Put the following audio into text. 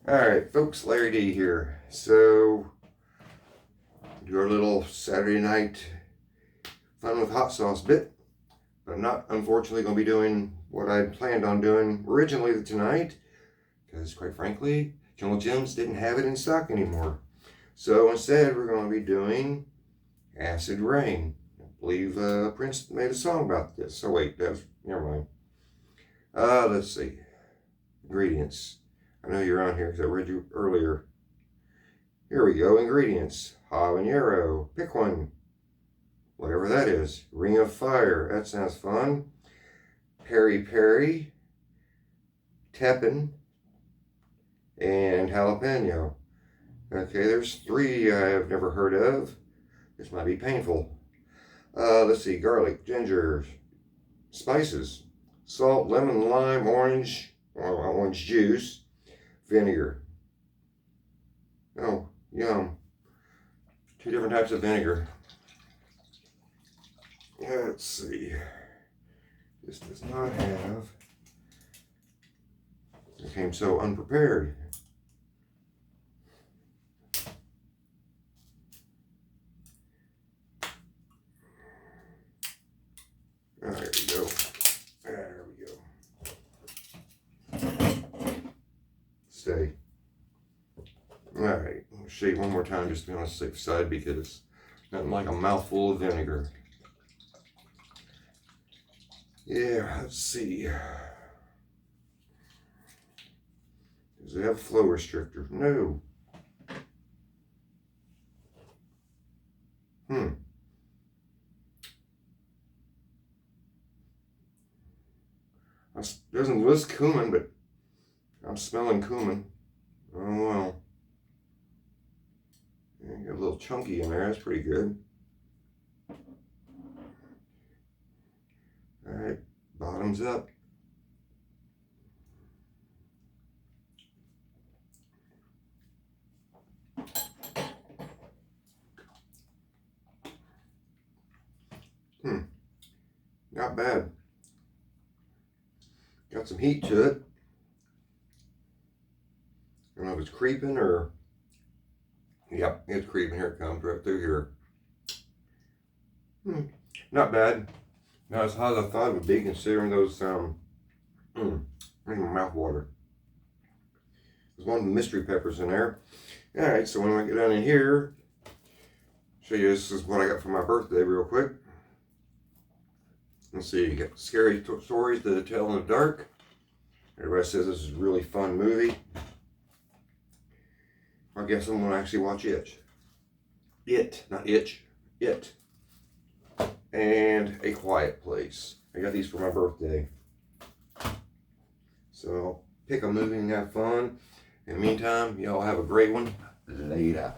Alright, folks, Larry D here. So, do our little Saturday night fun with hot sauce bit. But I'm not, unfortunately, going to be doing what I planned on doing originally tonight. Because, quite frankly, Jungle Jim's didn't have it in stock anymore. So, instead, we're going to be doing Acid Rain. I believe Prince made a song about this. So, wait, never mind. Let's see. Ingredients. I know you're on here because I read you earlier. Here we go. Ingredients. Habanero. Pick one. Whatever that is. Ring of Fire. That sounds fun. Peri Peri. Teppan. And jalapeno. Okay, there's three I have never heard of. This might be painful. Let's see. Garlic. Ginger. Spices. Salt. Lemon. Lime. Orange juice. Vinegar. Oh, yum. Two different types of vinegar. Let's see. This does not have. I came so unprepared. There we go. There we go. Stay. Alright, I'll show you one more time just to be on the safe side because nothing like a mouthful of vinegar. Yeah, let's see. Does it have flow restrictor? No. It doesn't list cumin, but I'm smelling cumin. Oh well. Yeah, got a little chunky in there. That's pretty good. All right, bottoms up. Not bad. Got some heat to it. I don't know if it's creeping or. Yep, it's creeping. Here it comes right through here. Not bad. Not as hot as I thought it would be considering those, making my mouth water. There's one of the mystery peppers in there. Alright, so when I get down in here, show you this is what I got for my birthday real quick. Let's see, you got scary stories to tell in the dark. Everybody says this is a really fun movie. I guess I'm gonna actually watch it. It, not itch. It. And A Quiet Place. I got these for my birthday. So pick a movie and have fun. In the meantime, y'all have a great one. Later.